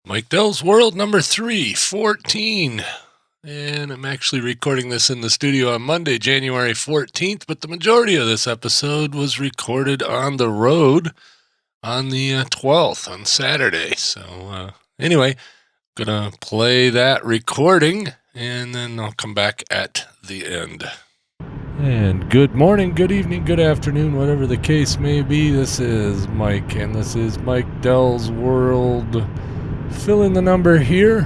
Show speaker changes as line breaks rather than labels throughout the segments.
Mike Dell's World number 314. And I'm actually recording this in the studio on Monday, January 14th, but the majority of this episode was recorded on the road on the 12th, on Saturday. So anyway, I'm going to play that recording, and then I'll come back at the end. And good morning, good evening, good afternoon, whatever the case may be. This is Mike, and this is Mike Dell's World. Fill in the number here,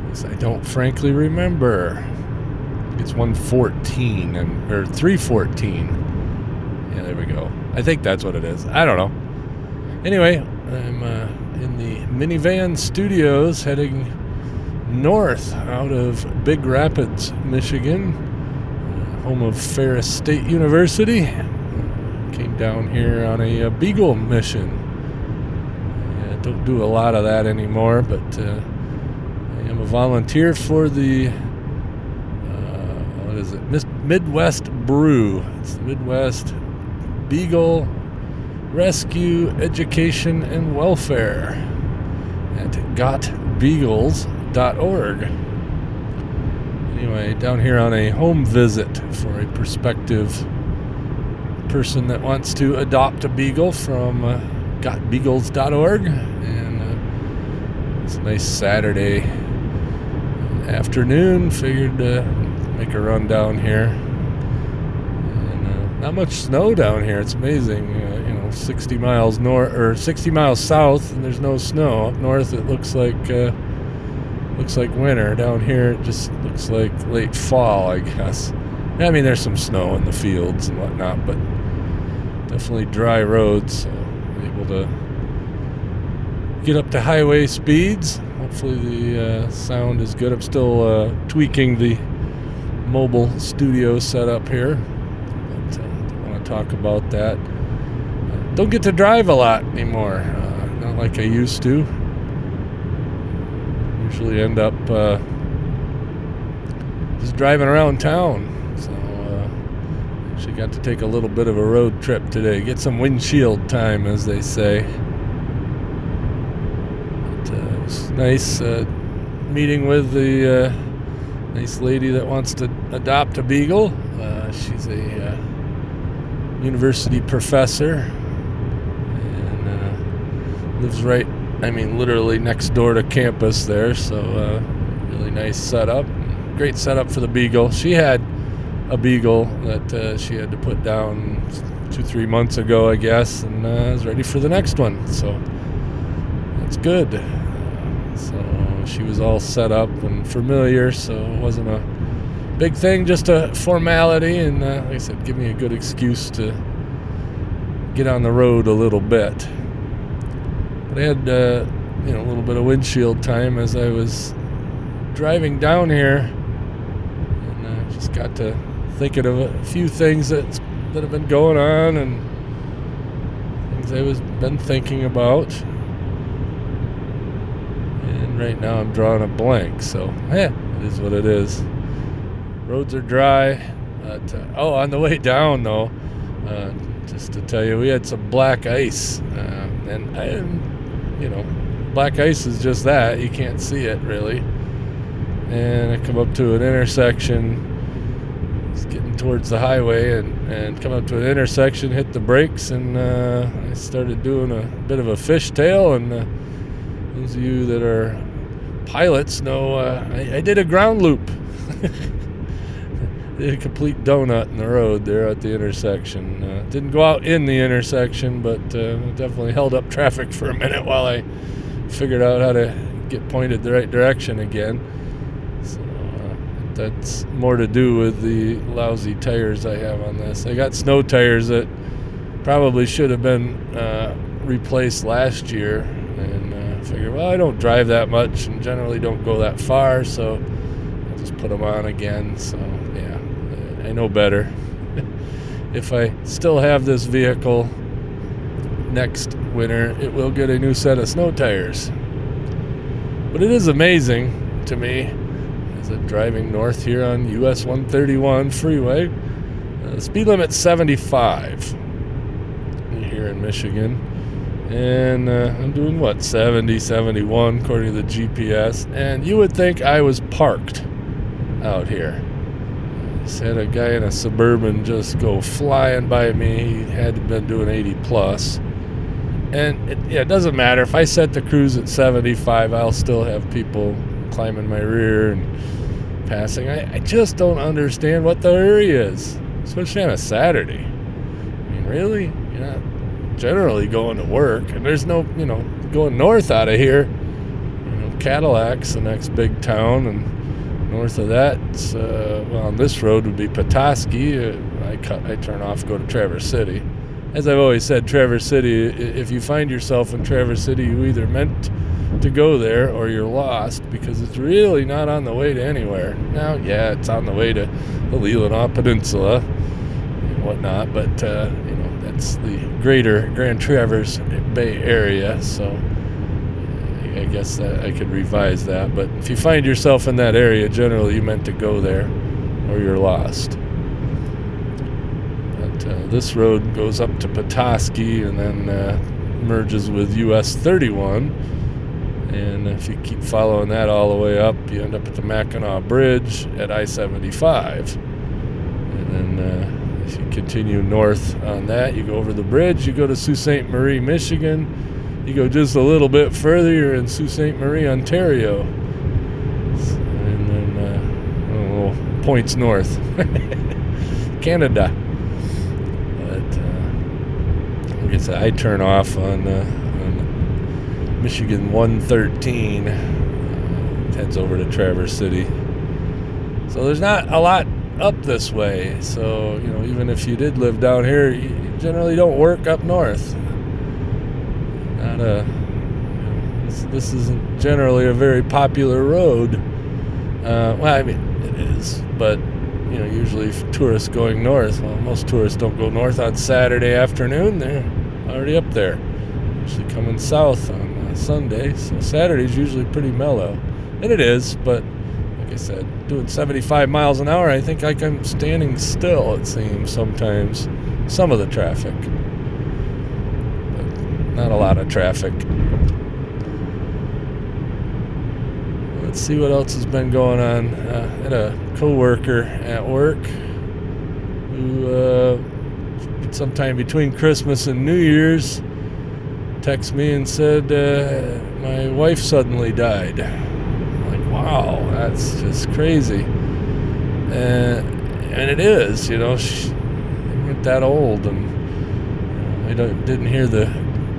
because I don't frankly remember. It's 114 or 314. Yeah, there we go. I think that's what it is. I don't know. Anyway, I'm in the minivan studios heading north out of Big Rapids, Michigan, home of Ferris State University. Came down here on a Beagle mission. Don't do a lot of that anymore, but I am a volunteer for the Midwest Brew. It's the Midwest Beagle Rescue Education and Welfare at gotbeagles.org. Anyway, down here on a home visit for a prospective person that wants to adopt a beagle from gotbeagles.org, and it's a nice Saturday afternoon. Figured make a run down here, and not much snow down here. It's amazing. 60 miles north or 60 miles south, and there's no snow. Up north, it looks like winter. Down here, it just looks like late fall, I guess. I mean, there's some snow in the fields and whatnot, but definitely dry roads. So able to get up to highway speeds. Hopefully the sound is good. I'm still tweaking the mobile studio setup here, but don't want to talk about that. Don't get to drive a lot anymore, not like I used to. Usually end up just driving around town. So actually got to take a little bit of a road trip today. Get some windshield time, as they say. But, it was nice meeting with the nice lady that wants to adopt a beagle. She's a university professor and lives literally next door to campus there. So really nice setup. Great setup for the beagle. She had a beagle that she had to put down 2-3 months ago, I guess, and is ready for the next one. So that's good. So she was all set up and familiar, so it wasn't a big thing, just a formality. And like I said, give me a good excuse to get on the road a little bit. But I had a little bit of windshield time as I was driving down here, and just got to thinking of a few things that have been going on and things I've been thinking about. And right now I'm drawing a blank, so it is what it is. Roads are dry. But, on the way down though, just to tell you, we had some black ice, black ice is just that. You can't see it really. And I come up to an intersection. Getting towards the highway and come up to an intersection, hit the brakes, and I started doing a bit of a fishtail. And those of you that are pilots know I did a ground loop. Did a complete donut in the road there at the intersection. Didn't go out in the intersection, but definitely held up traffic for a minute while I figured out how to get pointed the right direction again. That's more to do with the lousy tires I have on this. I got snow tires that probably should have been replaced last year, and figured, I don't drive that much and generally don't go that far, so I'll just put them on again. So yeah, I know better. If I still have this vehicle next winter, it will get a new set of snow tires. But it is amazing to me, driving north here on US 131 freeway. The speed limit's 75 here in Michigan. And I'm doing, 70, 71 according to the GPS. And you would think I was parked out here. I just had a guy in a Suburban just go flying by me. He had to have been doing 80 plus. And it doesn't matter. If I set the cruise at 75, I'll still have people climbing my rear and passing. I just don't understand what the hurry is, especially on a Saturday. I mean, really? You're not generally going to work, and there's no, going north out of here. Cadillac's the next big town, and north of that, on this road would be Petoskey. I turn off, go to Traverse City. As I've always said, Traverse City, if you find yourself in Traverse City, you either meant to go there or you're lost, because it's really not on the way to anywhere. Now, yeah, it's on the way to the Leelanau Peninsula and whatnot, but, that's the greater Grand Traverse Bay area, so I guess that I could revise that. But if you find yourself in that area, generally you meant to go there or you're lost. This road goes up to Petoskey and then merges with US 31. And if you keep following that all the way up, you end up at the Mackinac Bridge at I-75. And then if you continue north on that, you go over the bridge, you go to Sault Ste. Marie, Michigan. You go just a little bit further, you're in Sault Ste. Marie, Ontario. And then points north. Canada. Like I said, I turn off on Michigan 113. Heads over to Traverse City. So there's not a lot up this way. So, even if you did live down here, you generally don't work up north. This isn't generally a very popular road. It is, but usually tourists going north. Well, most tourists don't go north on Saturday afternoon. They're already up there. Usually coming south on Sunday, so Saturday's usually pretty mellow, and it is. But like I said, doing 75 miles an hour, I think I'm standing still. It seems sometimes. Some of the traffic. Not a lot of traffic. Let's see what else has been going on. I had a coworker at work who, sometime between Christmas and New Year's, texted me and said, my wife suddenly died. I'm like, wow, that's just crazy. And it is, she wasn't that old, and I didn't hear the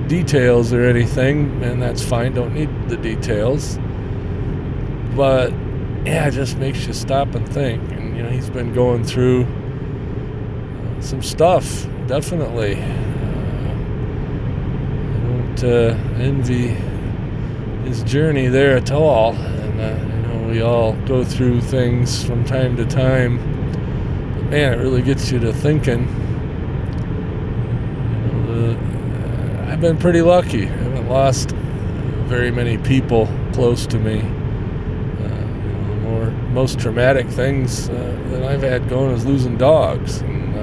details or anything, and that's fine, don't need the details, but yeah, it just makes you stop and think. And he's been going through some stuff, definitely. I don't envy his journey there at all, and we all go through things from time to time, but man, it really gets you to thinking. I've been pretty lucky. I haven't lost very many people close to me. Most traumatic things that I've had going is losing dogs, and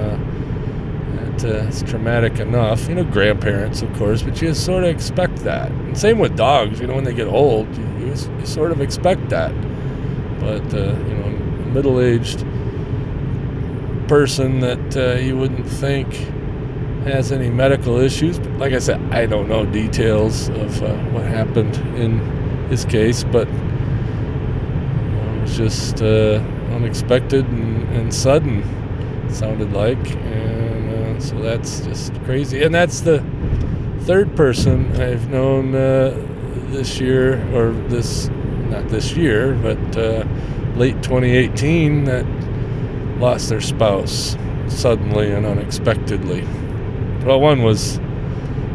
it's traumatic enough. Grandparents, of course, but you sort of expect that. And same with dogs. When they get old, you sort of expect that. But a middle-aged person that you wouldn't think has any medical issues. But like I said, I don't know details of what happened in his case, but it was just unexpected and sudden, it sounded like. And so that's just crazy. And that's the third person I've known this year, or not this year, but late 2018, that lost their spouse suddenly and unexpectedly. Well, one was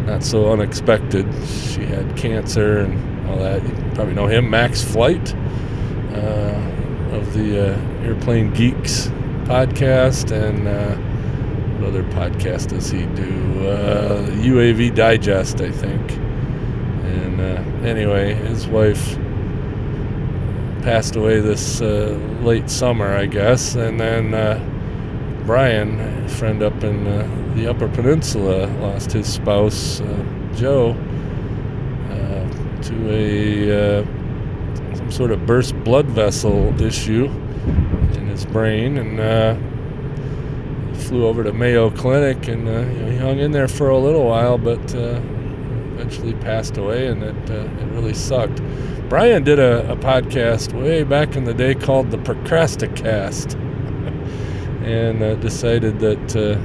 not so unexpected. She had cancer and all that. You probably know him, Max Flight, of the Airplane Geeks podcast. And what other podcast does he do? UAV Digest, I think. And anyway, his wife passed away this late summer, I guess. And then Brian, a friend up in the Upper Peninsula, lost his spouse Joe to a some sort of burst blood vessel issue in his brain, and he flew over to Mayo Clinic, and he hung in there for a little while, but eventually passed away, and it really sucked. Brian did a podcast way back in the day called the Procrasticast, and decided that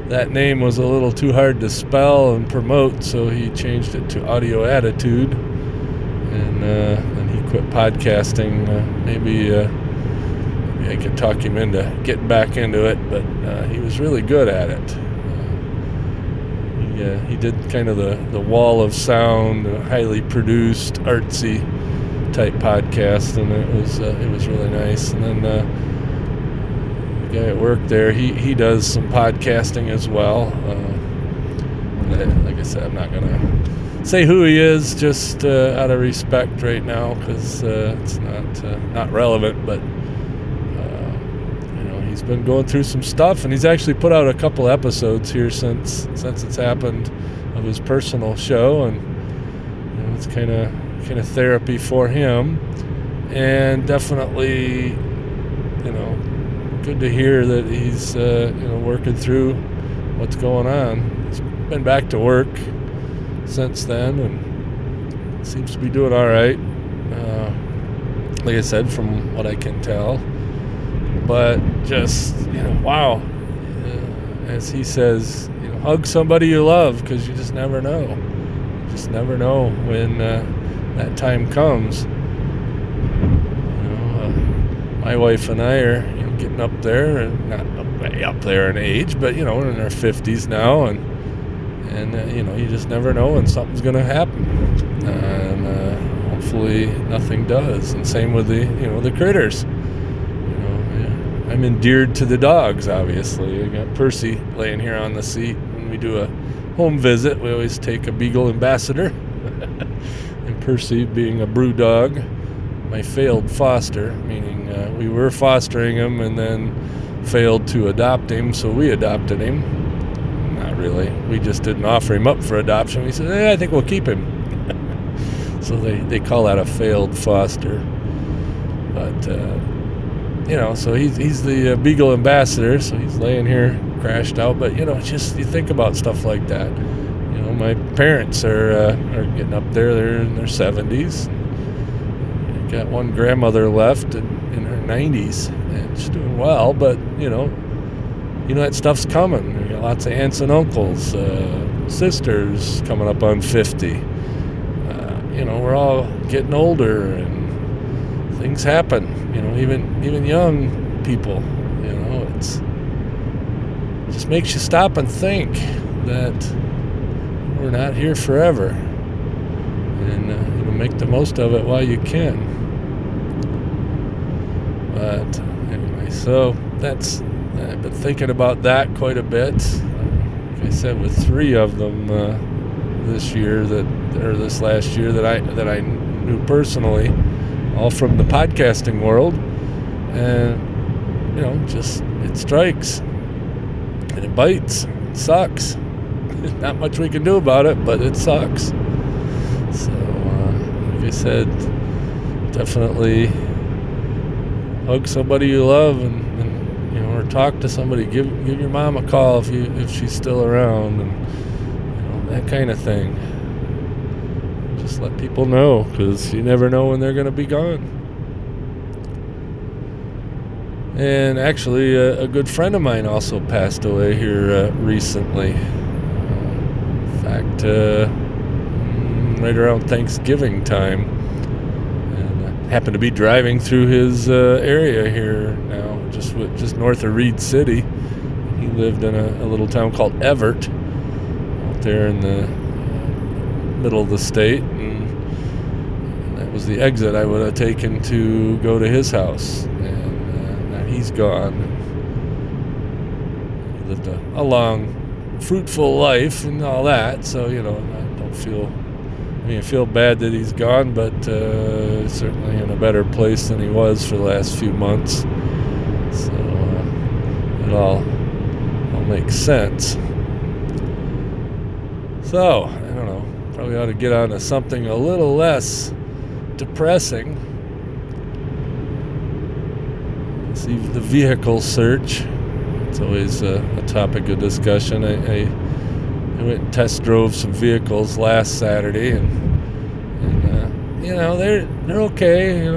that name was a little too hard to spell and promote, so he changed it to Audio Attitude, and then he quit podcasting. Maybe I could talk him into getting back into it, but he was really good at it. He did kind of the wall of sound, highly produced, artsy type podcast, and it was really nice. And then the guy at work there, he does some podcasting as well. Like I said, I'm not gonna say who he is, just out of respect right now, because it's not relevant. But he's been going through some stuff, and he's actually put out a couple episodes here since it's happened of his personal show, and it's kind of therapy for him, and definitely good to hear that he's working through what's going on. He's been back to work since then, and seems to be doing all right, like I said, from what I can tell. But just, wow, as he says, hug somebody you love, because you just never know. You just never know when that time comes. My wife and I are getting up there, and not way up there in age, but we're in our 50s now, and you just never know when something's going to happen, and hopefully nothing does. And same with the critters. I'm endeared to the dogs, obviously. I got Percy laying here on the seat. When we do a home visit, we always take a Beagle Ambassador. And Percy, being a brew dog, my failed foster, meaning we were fostering him and then failed to adopt him, so we adopted him. Not really. We just didn't offer him up for adoption. We said, I think we'll keep him. So they call that a failed foster. But so he's the Beagle Ambassador, so he's laying here crashed out. But just you think about stuff like that. My parents are getting up there; they're in their 70s. Got one grandmother left in her 90s, and she's doing well. But that stuff's coming. We got lots of aunts and uncles, sisters coming up on 50. We're all getting older, and things happen. Even young people. It just makes you stop and think that we're not here forever, and make the most of it while you can. But anyway, so I've been thinking about that quite a bit. Like I said, with 3 of them this last year that I knew personally, all from the podcasting world, and just it strikes and it bites. It sucks. Not much we can do about it, but it sucks. So like I said, definitely hug somebody you love, and or talk to somebody. Give your mom a call if she's still around, and that kind of thing. Just let people know, because you never know when they're going to be gone. And actually, a good friend of mine also passed away here recently. In fact, right around Thanksgiving time. And I happened to be driving through his area here now, just north of Reed City. He lived in a little town called Everett, out there in the middle of the state, and that was the exit I would have taken to go to his house. And now he's gone. He lived a long, fruitful life and all that, so I don't feel, I feel bad that he's gone, but certainly in a better place than he was for the last few months. So it all makes sense. So I don't know, we ought to get on to something a little less depressing. See, the vehicle search. It's always a topic of discussion. I went and test drove some vehicles last Saturday, and they're okay.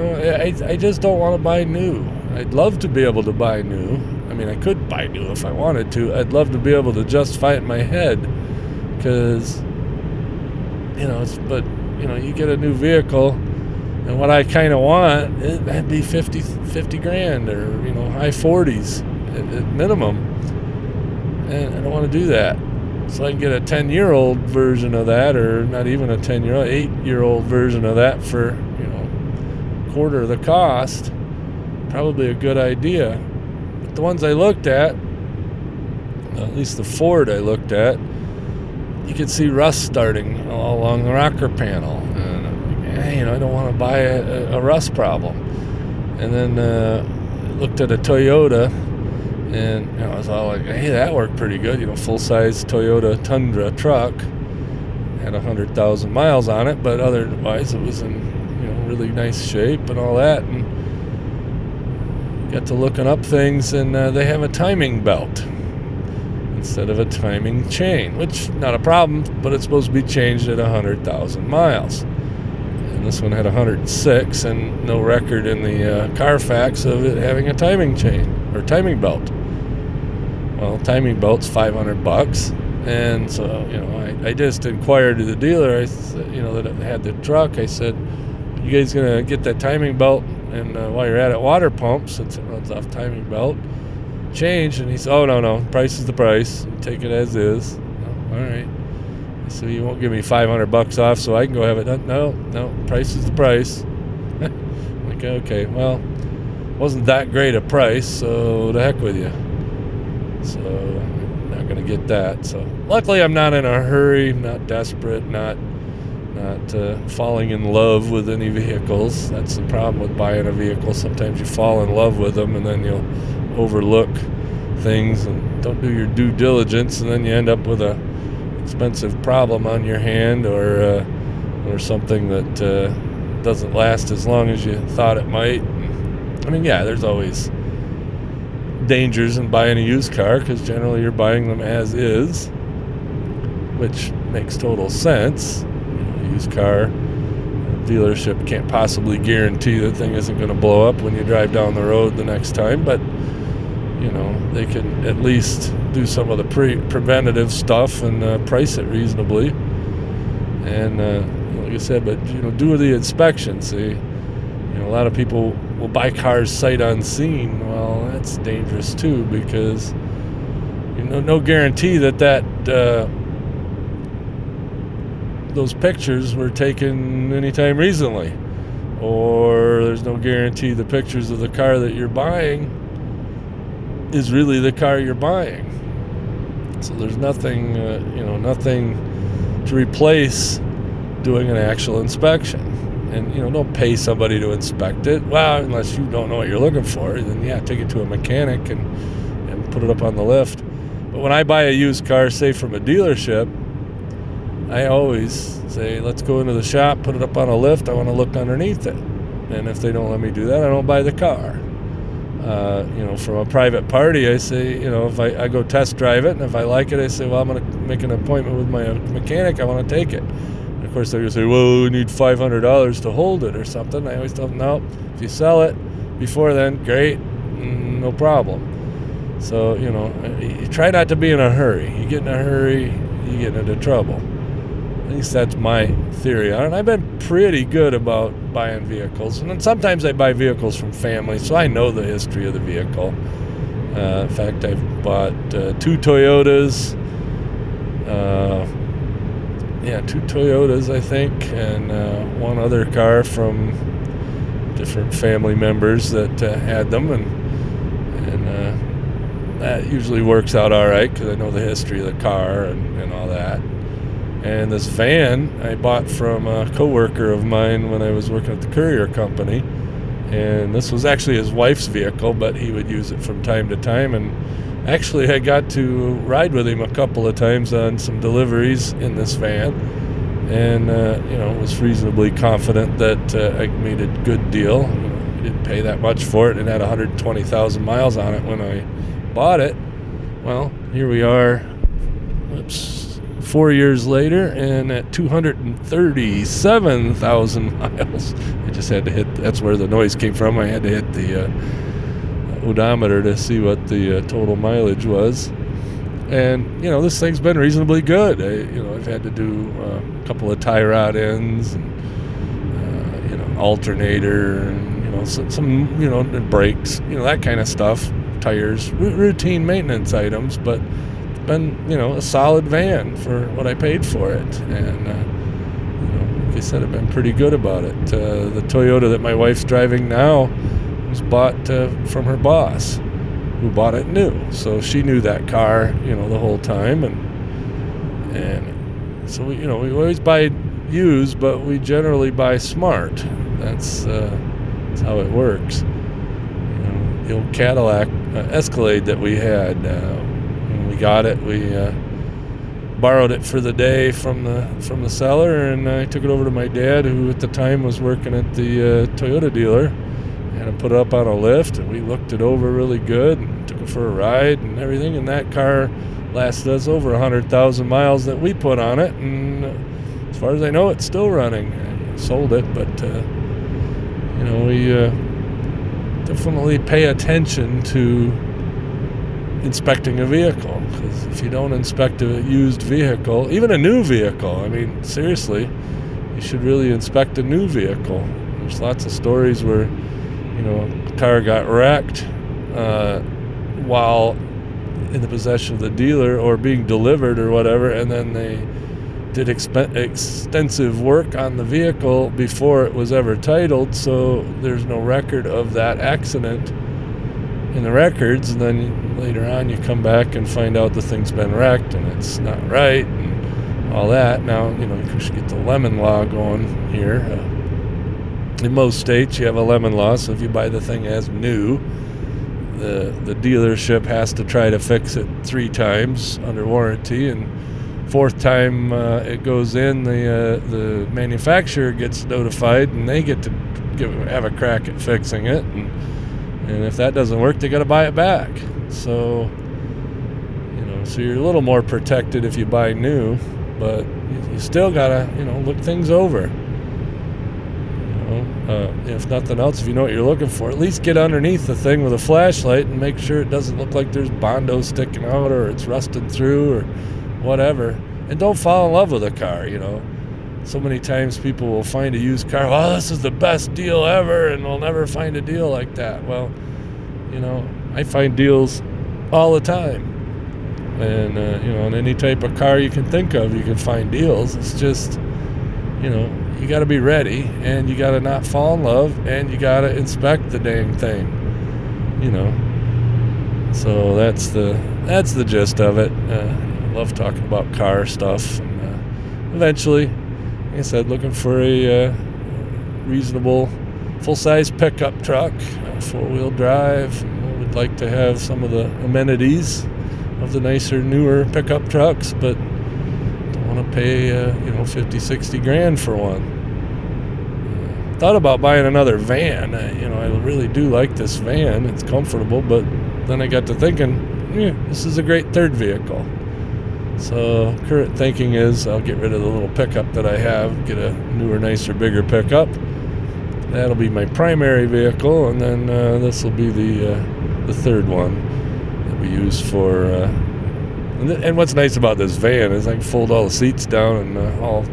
I just don't want to buy new. I'd love to be able to buy new. I mean, I could buy new if I wanted to. I'd love to be able to justify it in my head, because you get a new vehicle, and what I kind of want, that'd be 50 grand, or high 40s at minimum, and I don't want to do that. So I can get a 10-year-old version of that, or not even a 10-year-old, 8-year-old version of that for quarter of the cost. Probably a good idea. But the ones I looked at least the Ford I looked at, you could see rust starting all along the rocker panel. And I'm like, I don't want to buy a rust problem. And then looked at a Toyota, and I was all like, hey, that worked pretty good. Full-size Toyota Tundra truck. Had 100,000 miles on it, but otherwise it was in really nice shape and all that. And got to looking up things, and they have a timing belt instead of a timing chain, which not a problem, but it's supposed to be changed at 100,000 miles. And this one had 106, and no record in the Carfax of it having a timing chain or timing belt. Well, timing belt's $500, and so I just inquired to the dealer. I said, that had the truck. I said, "You guys gonna get that timing belt? And while you're at it, water pump, since it runs off timing belt, change." And he said, "Oh, no, price is the price. Take it as is." Oh, all right. I said, "You won't give me $500 off so I can go have it done?" No, price is the price. Like, okay, well, wasn't that great a price, so to heck with you. So I'm not going to get that. So luckily I'm not in a hurry, not desperate, not falling in love with any vehicles. That's the problem with buying a vehicle. Sometimes you fall in love with them, and then you'll overlook things and don't do your due diligence, and then you end up with a expensive problem on your hand, or something that doesn't last as long as you thought it might. I mean, yeah, there's always dangers in buying a used car, because generally you're buying them as is, which makes total sense. Used car dealership can't possibly guarantee the thing isn't going to blow up when you drive down the road the next time, but they can at least do some of the preventative stuff and price it reasonably. And like I said, but do the inspection. See, a lot of people will buy cars sight unseen. Well, that's dangerous too, because no guarantee that those pictures were taken anytime recently, or there's no guarantee the pictures of the car that you're buying is really the car you're buying. So there's nothing to replace doing an actual inspection. And don't pay somebody to inspect it. Well, unless you don't know what you're looking for, then yeah, take it to a mechanic and put it up on the lift. But when I buy a used car, say from a dealership, I always say, let's go into the shop, put it up on a lift. I want to look underneath it. And if they don't let me do that, I don't buy the car. From a private party, I say, if I go test drive it, and if I like it, I say, well, I'm going to make an appointment with my mechanic. I want to take it. And of course, they're going to say, well, we need $500 to hold it or something. I always tell them, no, if you sell it before then, great, no problem. So, you try not to be in a hurry. You get in a hurry, you get into trouble. At least that's my theory on it. I've been pretty good about buying vehicles. And then sometimes I buy vehicles from family, so I know the history of the vehicle. In fact, I've bought 2 Toyotas. 2 Toyotas, I think, and one other car from different family members that had them. And that usually works out all right, because I know the history of the car and all that. And this van I bought from a coworker of mine when I was working at the courier company. And this was actually his wife's vehicle, but he would use it from time to time. And actually, I got to ride with him a couple of times on some deliveries in this van. and was reasonably confident that I made a good deal. I didn't pay that much for it. It had 120,000 miles on it when I bought it. Well, here we are, 4 years later, and at 237,000 miles. I just had to hit, that's where the noise came from. I had to hit the odometer to see what the total mileage was. And, this thing's been reasonably good. I've had to do a couple of tie rod ends and, alternator and, some brakes, that kind of stuff, tires, routine maintenance items, but it's been, a solid van for what I paid for it. And, like I said, I've been pretty good about it. The Toyota that my wife's driving now was bought from her boss, who bought it new. So she knew that car, the whole time, and so we always buy used, but we generally buy smart. That's how it works. The old Cadillac Escalade that we had, when we got it, we borrowed it for the day from the seller, and I took it over to my dad, who at the time was working at the Toyota dealer. Had him put it up on a lift, and we looked it over really good and took it for a ride and everything, and that car lasted us over 100,000 miles that we put on it, and as far as I know, it's still running. I sold it, but we definitely pay attention to inspecting a vehicle, because if you don't inspect a used vehicle, even a new vehicle, seriously, you should really inspect a new vehicle. There's lots of stories where a car got wrecked while in the possession of the dealer or being delivered or whatever, and then they did extensive work on the vehicle before it was ever titled, so there's no record of that accident in the records, and then later on you come back and find out the thing's been wrecked and it's not right and all that. Now, you should get the lemon law going here. In most states, you have a lemon law, so if you buy the thing as new, the dealership has to try to fix it 3 times under warranty, and 4th time it goes in, the manufacturer gets notified, and they get to have a crack at fixing it, and if that doesn't work, they got to buy it back. So, so you're a little more protected if you buy new, but you still gotta, look things over. If nothing else, if you know what you're looking for, at least get underneath the thing with a flashlight and make sure it doesn't look like there's Bondo sticking out or it's rusted through or whatever. And don't fall in love with a car, So many times people will find a used car, this is the best deal ever, and we'll never find a deal like that. Well, I find deals all the time. And, on any type of car you can think of, you can find deals. It's just, you got to be ready, and you got to not fall in love, and you got to inspect the dang thing, So that's the gist of it. I love talking about car stuff. And, eventually, like I said, looking for a reasonable full-size pickup truck, 4-wheel drive. We'd like to have some of the amenities of the nicer, newer pickup trucks, but don't want to pay, $50,000-$60,000 for one. Thought about buying another van. I really do like this van. It's comfortable, but then I got to thinking, this is a great third vehicle. So current thinking is I'll get rid of the little pickup that I have, get a newer, nicer, bigger pickup. That'll be my primary vehicle, and then this will be the third one that we use for. And what's nice about this van is I can fold all the seats down and all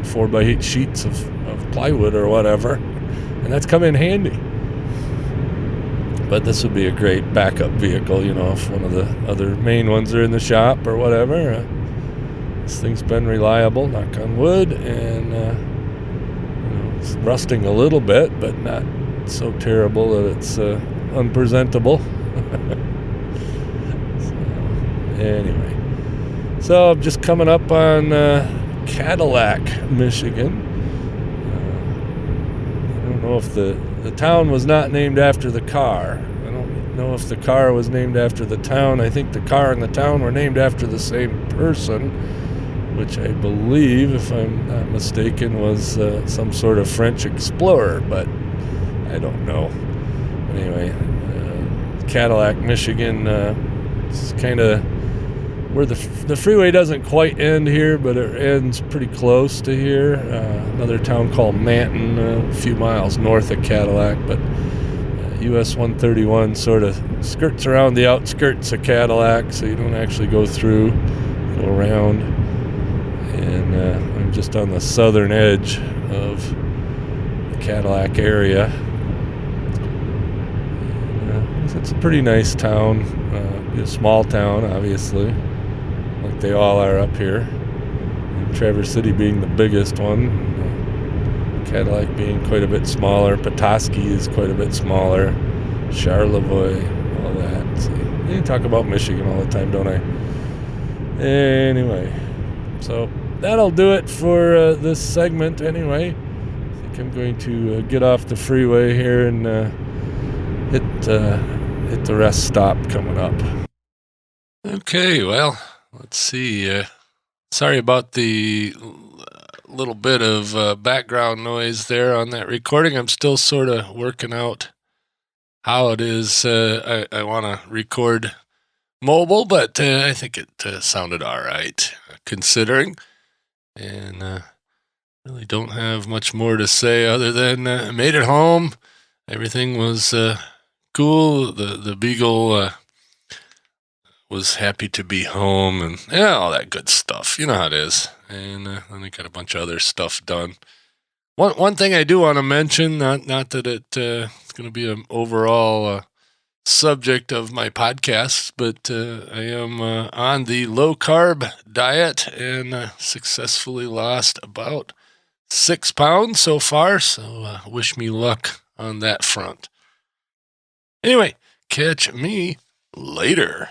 4x8 sheets of plywood or whatever, and that's come in handy. But this would be a great backup vehicle, if one of the other main ones are in the shop or whatever. This thing's been reliable, knock on wood, and it's rusting a little bit, but not so terrible that it's unpresentable. Anyway, so I'm just coming up on Cadillac, Michigan. I don't know if the town was not named after the car. I don't know if the car was named after the town. I think the car and the town were named after the same person, which I believe, if I'm not mistaken, was some sort of French explorer, but I don't know. Anyway, Cadillac, Michigan, it's kind of where the freeway doesn't quite end here, but it ends pretty close to here. Another town called Manton, a few miles north of Cadillac, but US 131 sort of skirts around the outskirts of Cadillac, so you don't actually go through, go around. And I'm just on the southern edge of the Cadillac area. And, it's a pretty nice town, a small town, obviously, like they all are up here. And Traverse City being the biggest one. Cadillac being quite a bit smaller. Petoskey is quite a bit smaller. Charlevoix, all that. See, I talk about Michigan all the time, don't I? Anyway, so that'll do it for this segment anyway. I think I'm going to get off the freeway here and hit the rest stop coming up. Okay, well, let's see. Sorry about the little bit of background noise there on that recording. I'm still sort of working out how it is I want to record mobile, but I think it sounded all right considering. And really don't have much more to say other than I made it home. Everything was cool. The Beagle was happy to be home and all that good stuff. You know how it is. And then I got a bunch of other stuff done. One thing I do want to mention, not that it's going to be an overall subject of my podcast, but I am on the low-carb diet and successfully lost about 6 pounds so far, so wish me luck on that front. Anyway, catch me later.